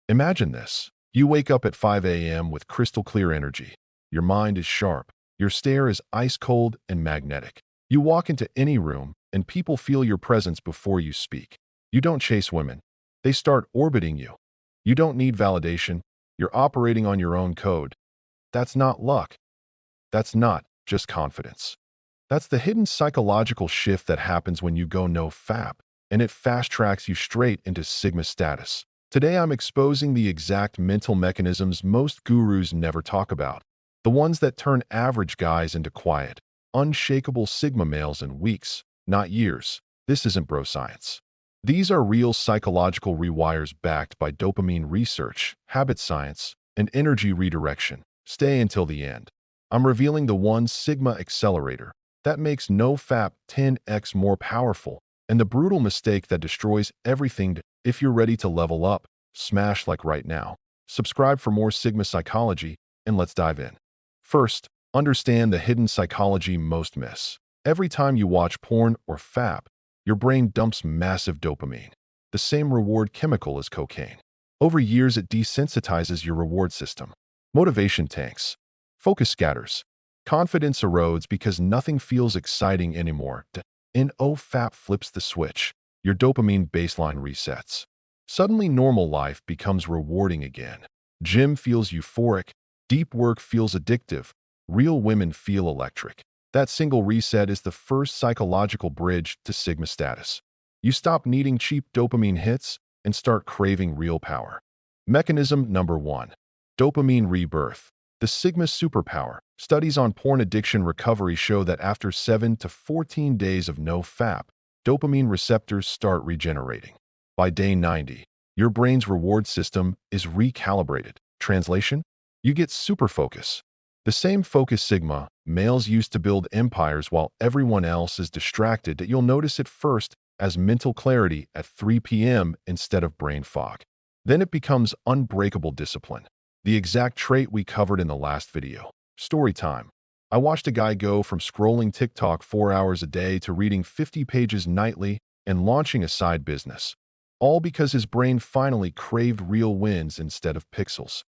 Imagine this. You wake up at 5 a.m. with crystal clear energy. Your mind is sharp. Your stare is ice cold and magnetic. You walk into any room, and people feel your presence before you speak. You don't chase women. They start orbiting you. You don't need validation. You're operating on your own code. That's not luck. That's not just confidence. That's the hidden psychological shift that happens when you go NoFap, and it fast-tracks you straight into Sigma status. Today I'm exposing the exact mental mechanisms most gurus never talk about. The ones that turn average guys into quiet, unshakable Sigma males in weeks, not years. This isn't bro science. These are real psychological rewires backed by dopamine research, habit science, and energy redirection. Stay until the end. I'm revealing the one Sigma accelerator that makes NoFap 10x more powerful, and the brutal mistake that destroys everything. If you're ready to level up, smash like right now. Subscribe for more Sigma psychology, and let's dive in. First, understand the hidden psychology most miss. Every time you watch porn or fap, your brain dumps massive dopamine, the same reward chemical as cocaine. Over years, it desensitizes your reward system. Motivation tanks. Focus scatters. Confidence erodes because nothing feels exciting anymore. NoFap flips the switch. Your dopamine baseline resets. Suddenly, normal life becomes rewarding again. Gym feels euphoric. Deep work feels addictive. Real women feel electric. That single reset is the first psychological bridge to Sigma status. You stop needing cheap dopamine hits and start craving real power. Mechanism number 1. Dopamine rebirth. The Sigma superpower. Studies on porn addiction recovery show that after 7 to 14 days of NoFap, dopamine receptors start regenerating. By day 90, your brain's reward system is recalibrated. Translation? You get super focus. The same focus Sigma males use to build empires while everyone else is distracted that you'll notice it first as mental clarity at 3 p.m. instead of brain fog. Then it becomes unbreakable discipline. The exact trait we covered in the last video. Story time. I watched a guy go from scrolling TikTok 4 hours a day to reading 50 pages nightly and launching a side business. All because his brain finally craved real wins instead of pixels.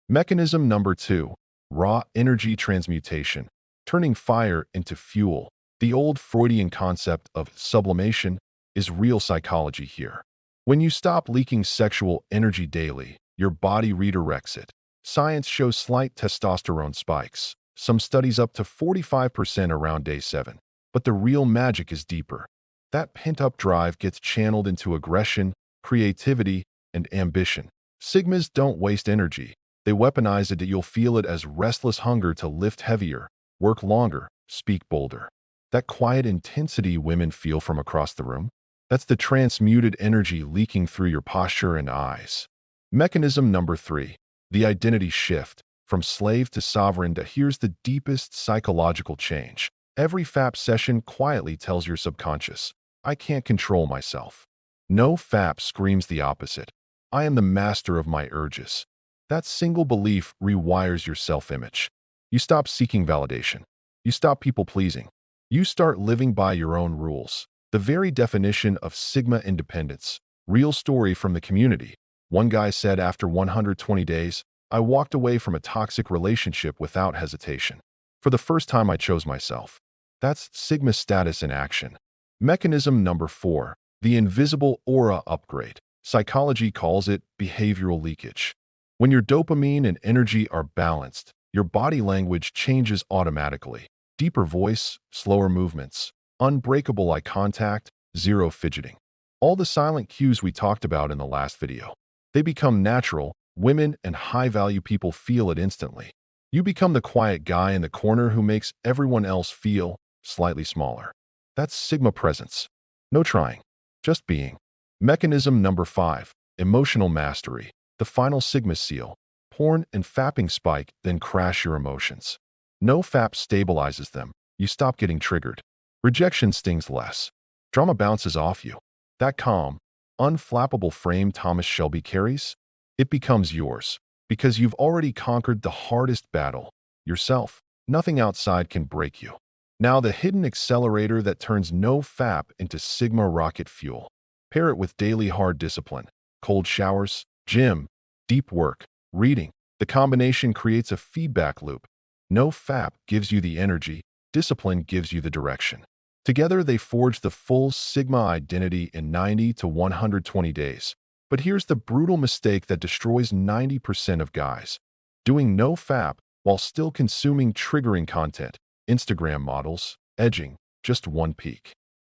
Mechanism number 2. Raw energy transmutation. Turning fire into fuel. The old Freudian concept of sublimation is real psychology here. When you stop leaking sexual energy daily, your body redirects it. Science shows slight testosterone spikes, some studies up to 45% around day 7. But the real magic is deeper. That pent-up drive gets channeled into aggression, creativity, and ambition. Sigmas don't waste energy. They weaponize it that you'll feel it as restless hunger to lift heavier, work longer, speak bolder. That quiet intensity women feel from across the room, that's the transmuted energy leaking through your posture and eyes. Mechanism number 3. The identity shift. From slave to sovereign. Here's the deepest psychological change. Every FAP session quietly tells your subconscious, I can't control myself. NoFap screams the opposite. I am the master of my urges. That single belief rewires your self-image. You stop seeking validation. You stop people-pleasing. You start living by your own rules. The very definition of Sigma independence. Real story from the community. One guy said after 120 days, I walked away from a toxic relationship without hesitation. For the first time, I chose myself. That's Sigma status in action. Mechanism number 4. The invisible aura upgrade. Psychology calls it behavioral leakage. When your dopamine and energy are balanced, your body language changes automatically. Deeper voice, slower movements, unbreakable eye contact, zero fidgeting. All the silent cues we talked about in the last video. They become natural. Women and high-value people feel it instantly. You become the quiet guy in the corner who makes everyone else feel slightly smaller. That's Sigma presence. No trying, just being. Mechanism number 5. Emotional mastery. The final Sigma seal. Porn and fapping spike, then crash your emotions. NoFap stabilizes them. You stop getting triggered. Rejection stings less. Drama bounces off you. That calm, unflappable frame Thomas Shelby carries, it becomes yours. Because you've already conquered the hardest battle, yourself. Nothing outside can break you. Now the hidden accelerator that turns NoFap into Sigma rocket fuel. Pair it with daily hard discipline, cold showers, gym, deep work, reading. The combination creates a feedback loop. NoFap gives you the energy, discipline gives you the direction. Together, they forge the full Sigma identity in 90 to 120 days. But here's the brutal mistake that destroys 90% of guys. Doing NoFap while still consuming triggering content, Instagram models, edging, just one peak.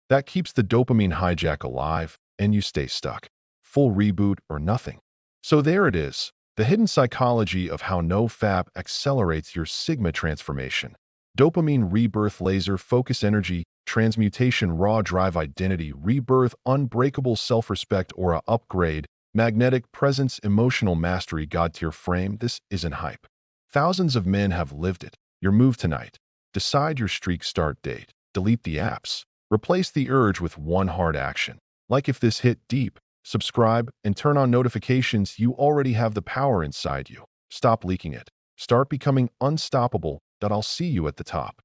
That keeps the dopamine hijack alive, and you stay stuck. Full reboot or nothing. So there it is, the hidden psychology of how NoFap accelerates your Sigma transformation. Dopamine rebirth laser focus energy, transmutation raw drive identity, rebirth unbreakable self-respect or a upgrade, magnetic presence emotional mastery god-tier frame. This isn't hype. Thousands of men have lived it. Your move tonight. Decide your streak start date. Delete the apps. Replace the urge with one hard action. Like if this hit deep, subscribe and turn on notifications. You already have the power inside you. Stop leaking it. Start becoming unstoppable. That I'll see you at the top.